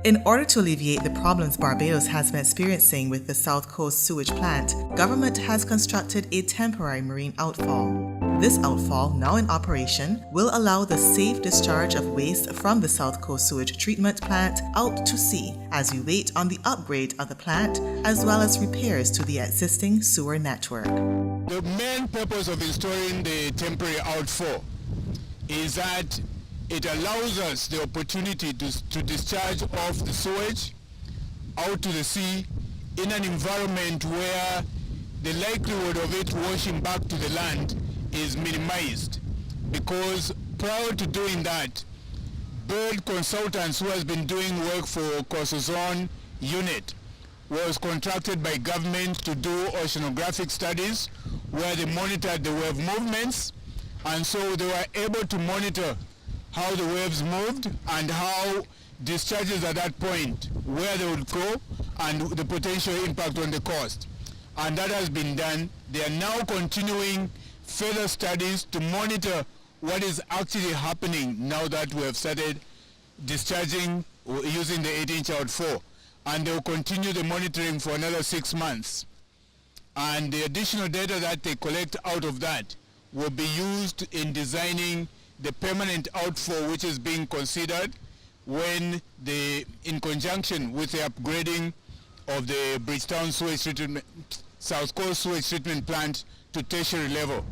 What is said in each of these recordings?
In order to alleviate the problems Barbados has been experiencing with the South Coast Sewage plant, government has constructed a temporary marine outfall. This outfall, now in operation, will allow the safe discharge of waste from the South Coast Sewage treatment plant out to sea as we wait on the upgrade of the plant as well as repairs to the existing sewer network. The main purpose of installing the temporary outfall is that it allows us the opportunity to discharge off the sewage out to the sea in an environment where the likelihood of it washing back to the land is minimized, because prior to doing that, Bird Consultants, who has been doing work for Coastal Zone Unit, was contracted by government to do oceanographic studies where they monitored the wave movements, and so they were able to monitor how the waves moved and how discharges at that point, where they would go, and the potential impact on the coast. And that has been done. They are now continuing further studies to monitor what is actually happening now that we have started discharging using the 8-inch outfall. And they will continue the monitoring for another 6 months. And the additional data that they collect out of that will be used in designing the permanent outfall, which is being considered when in conjunction with the upgrading of the Bridgetown sewage treatment, South Coast sewage treatment plant to tertiary level.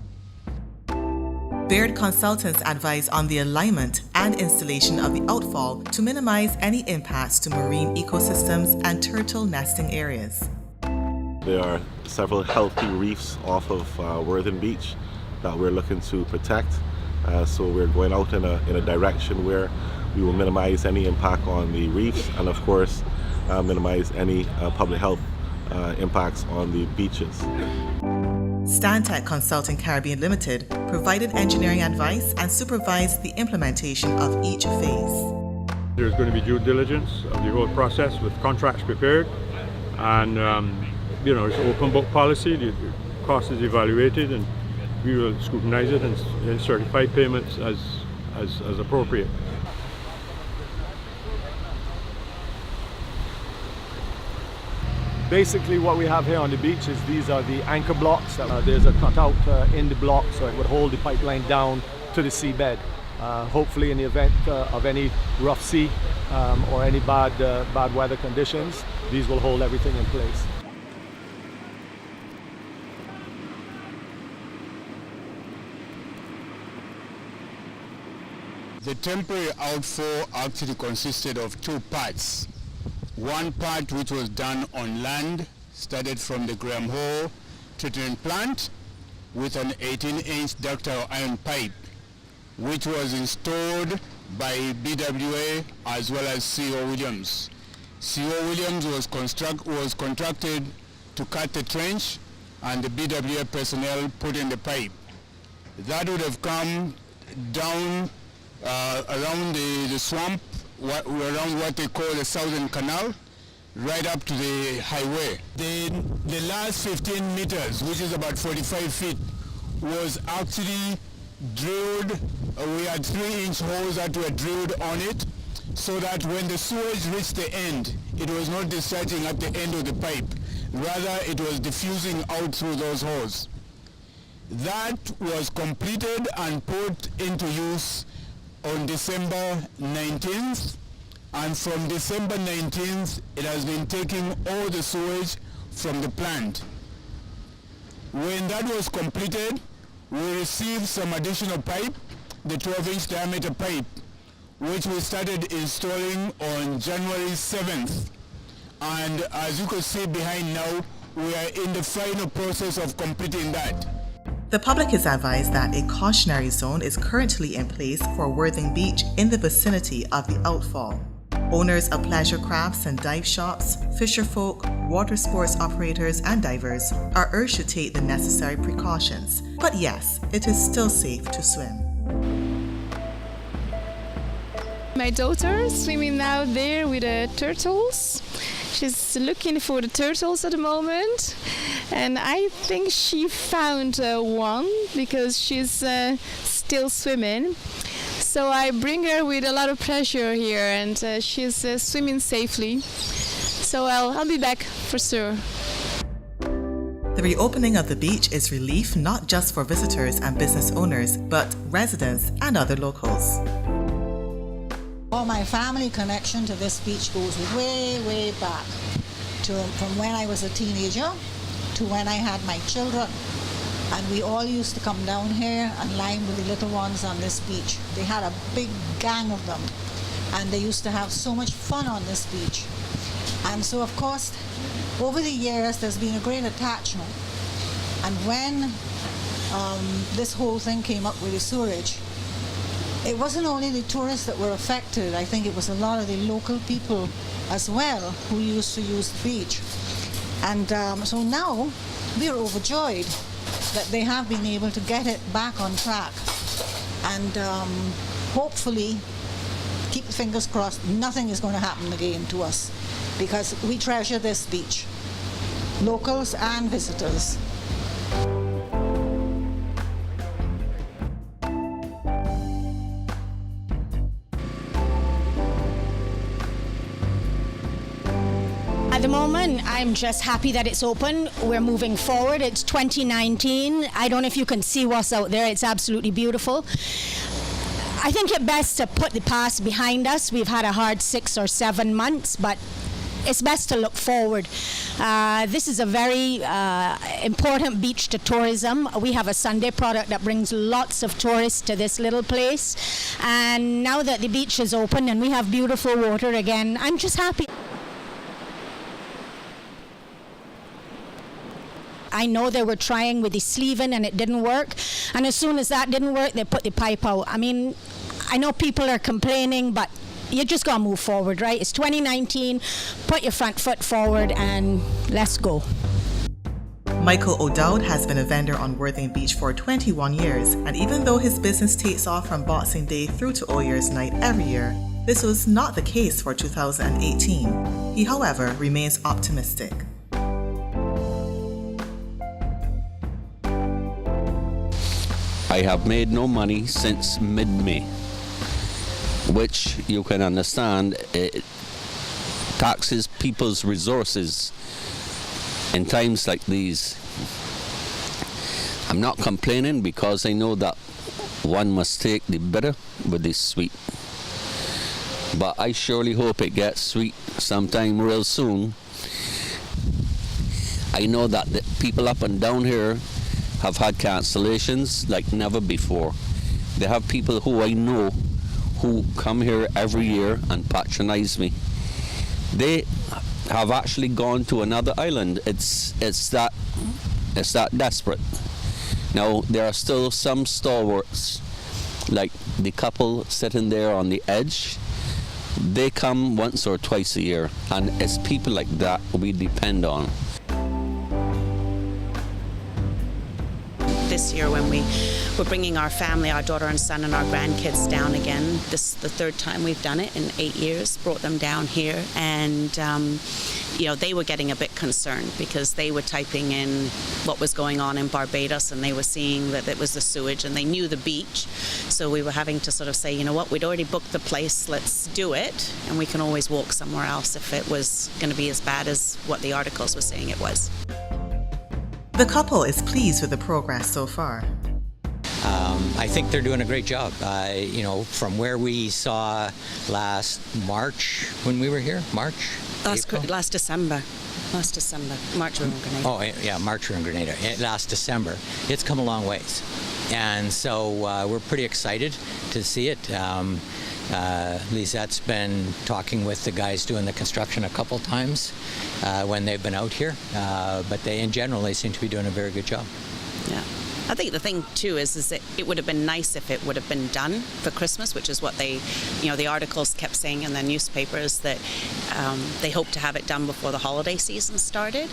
Baird Consultants advise on the alignment and installation of the outfall to minimize any impacts to marine ecosystems and turtle nesting areas. There are several healthy reefs off of Worthing Beach that we're looking to protect. So we're going out in a direction where we will minimize any impact on the reefs and of course minimize any public health impacts on the beaches. Stantec Consulting Caribbean Limited provided engineering advice and supervised the implementation of each phase. There's going to be due diligence of the whole process with contracts prepared, and it's open book policy. The cost is evaluated and we will scrutinize it and certify payments as appropriate. Basically what we have here on the beach is these are the anchor blocks. There's a cutout in the block so it would hold the pipeline down to the seabed. Hopefully in the event of any rough sea or any bad weather conditions, these will hold everything in place. The temporary outfall actually consisted of two parts. One part which was done on land, started from the Graham Hall treatment plant with an 18-inch ductile iron pipe, which was installed by BWA as well as C.O. Williams. C.O. Williams was contracted to cut the trench, and the BWA personnel put in the pipe. That would have come down around the swamp, around what they call the Southern Canal, right up to the highway. The last 15 meters, which is about 45 feet, was actually drilled. We had 3-inch holes that were drilled on it, so that when the sewage reached the end, it was not discharging at the end of the pipe. Rather, it was diffusing out through those holes. That was completed and put into use on December 19th, and from December 19th it has been taking all the sewage from the plant. When that was completed, we received some additional pipe, the 12-inch diameter pipe, which we started installing on January 7th. And as you can see behind now, we are in the final process of completing that. The public is advised that a cautionary zone is currently in place for Worthing Beach in the vicinity of the outfall. Owners of pleasure crafts and dive shops, fisherfolk, water sports operators and divers are urged to take the necessary precautions. But yes, it is still safe to swim. My daughter is swimming out there with the turtles. She's looking for the turtles at the moment, and I think she found one because she's still swimming. So I bring her with a lot of pleasure here, and she's swimming safely. So I'll be back for sure. The reopening of the beach is relief not just for visitors and business owners, but residents and other locals. Well, my family connection to this beach goes way, way back from when I was a teenager to when I had my children. And we all used to come down here and line with the little ones on this beach. They had a big gang of them, and they used to have so much fun on this beach. And so, of course, over the years, there's been a great attachment. And when this whole thing came up with the sewage, it wasn't only the tourists that were affected. I think it was a lot of the local people as well who used to use the beach. And so now we're overjoyed that they have been able to get it back on track. And hopefully, keep the fingers crossed, nothing is going to happen again to us, because we treasure this beach, locals and visitors. At the moment, I'm just happy that it's open. We're moving forward. It's 2019. I don't know if you can see what's out there. It's absolutely beautiful. I think it's best to put the past behind us. We've had a hard 6 or 7 months, but it's best to look forward. This is a very important beach to tourism. We have a Sunday product that brings lots of tourists to this little place. And now that the beach is open and we have beautiful water again, I'm just happy. I know they were trying with the sleeving and it didn't work. And as soon as that didn't work, they put the pipe out. I mean, I know people are complaining, but you just got to move forward, right? It's 2019. Put your front foot forward and let's go. Michael O'Dowd has been a vendor on Worthing Beach for 21 years, and even though his business takes off from Boxing Day through to All Year's Night every year, this was not the case for 2018. He, however, remains optimistic. I have made no money since mid-May, which you can understand it taxes people's resources in times like these. I'm not complaining because I know that one must take the bitter with the sweet. But I surely hope it gets sweet sometime real soon. I know that the people up and down here have had cancellations like never before. They have people who I know who come here every year and patronize me. They have actually gone to another island. It's that desperate. Now there are still some stalwarts, like the couple sitting there on the edge. They come once or twice a year, and it's people like that we depend on. This year when we were bringing our family, our daughter and son and our grandkids down again. This is the 3rd time we've done it in 8 years, brought them down here, and they were getting a bit concerned because they were typing in what was going on in Barbados, and they were seeing that it was the sewage, and they knew the beach. So we were having to sort of say, you know what, we'd already booked the place, let's do it, and we can always walk somewhere else if it was going to be as bad as what the articles were saying it was. The couple is pleased with the progress so far. I think they're doing a great job. From where we saw last March when we were here, Last December. March we were in Grenada. Oh, yeah, March we were in Grenada. Last December. It's come a long ways. And so we're pretty excited to see it. Lisette's been talking with the guys doing the construction a couple times when they've been out here, but in general they seem to be doing a very good job. Yeah. I think the thing too is that it would have been nice if it would have been done for Christmas, which is what the articles kept saying in the newspapers, that they hope to have it done before the holiday season started.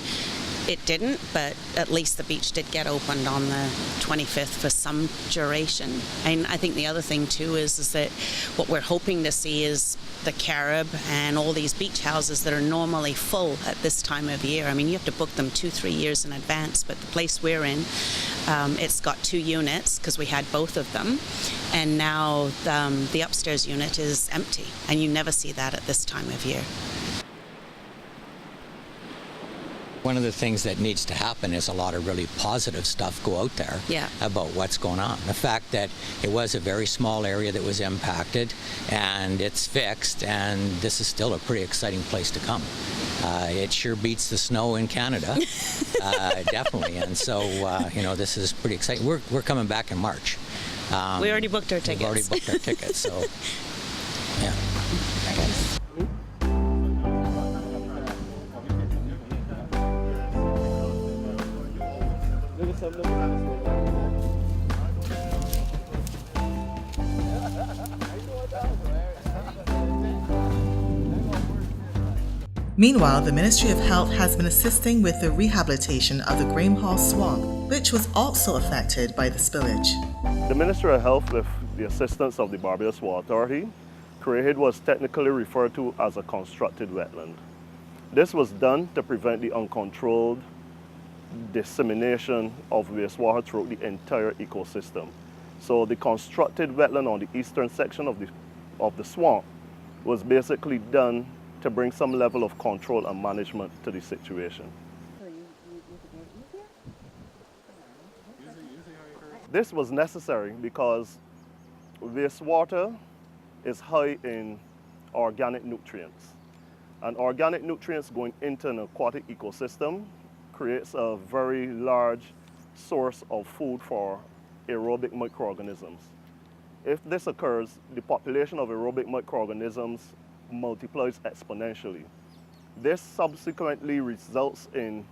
it didn't, but at least the beach did get opened on the 25th for some duration. And I think the other thing too is that what we're hoping to see is the Carib and all these beach houses that are normally full at this time of year. I mean, you have to book them 2-3 years in advance, but the place we're in, it's got 2 units because we had both of them, and now the upstairs unit is empty, and you never see that at this time of year. One of the things that needs to happen is a lot of really positive stuff go out there about what's going on. The fact that it was a very small area that was impacted and it's fixed, and this is still a pretty exciting place to come. It sure beats the snow in Canada, definitely. And so, this is pretty exciting. We're coming back in March. We already booked our tickets. We've already booked our tickets, so yeah. Meanwhile, the Ministry of Health has been assisting with the rehabilitation of the Graham Hall Swamp, which was also affected by the spillage. The Ministry of Health, with the assistance of the Barbados Water Authority, created what is technically referred to as a constructed wetland. This was done to prevent the uncontrolled dissemination of wastewater throughout the entire ecosystem. So the constructed wetland on the eastern section of the swamp was basically done to bring some level of control and management to the situation. This was necessary because wastewater is high in organic nutrients, and organic nutrients going into an aquatic ecosystem creates a very large source of food for aerobic microorganisms. If this occurs, the population of aerobic microorganisms multiplies exponentially. This subsequently results in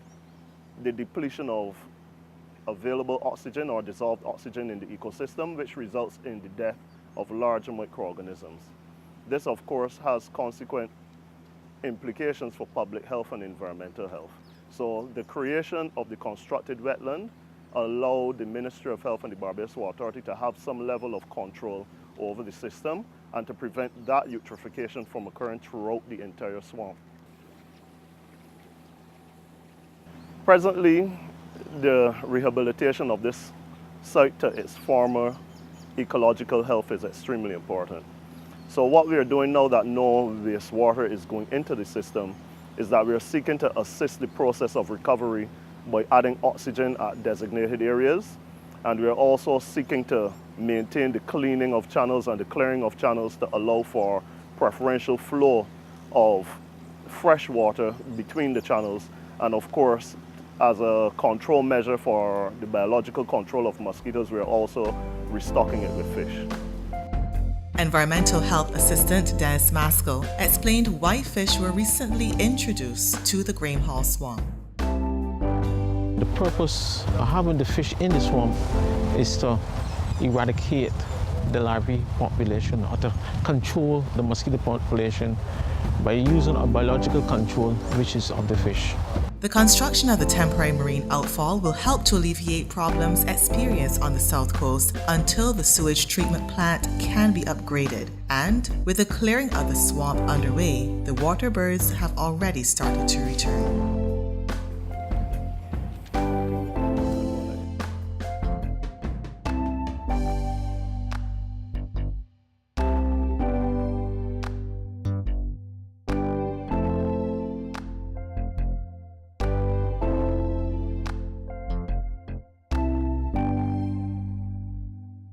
the depletion of available oxygen or dissolved oxygen in the ecosystem, which results in the death of larger microorganisms. This, of course, has consequent implications for public health and environmental health. So the creation of the constructed wetland allowed the Ministry of Health and the Barbados Water Authority to have some level of control over the system and to prevent that eutrophication from occurring throughout the entire swamp. Presently, the rehabilitation of this site to its former ecological health is extremely important. So what we are doing now that no wastewater is going into the system is that we are seeking to assist the process of recovery by adding oxygen at designated areas, and we are also seeking to maintain the cleaning of channels and the clearing of channels to allow for preferential flow of fresh water between the channels, and of course, as a control measure for the biological control of mosquitoes, we are also restocking it with fish. Environmental Health Assistant Dennis Maskell explained why fish were recently introduced to the Graham Hall Swamp. The purpose of having the fish in the swamp is to eradicate the larvae population or to control the mosquito population by using a biological control, which is of the fish. The construction of the temporary marine outfall will help to alleviate problems experienced on the south coast until the sewage treatment plant can be upgraded. And with the clearing of the swamp underway, the water birds have already started to return.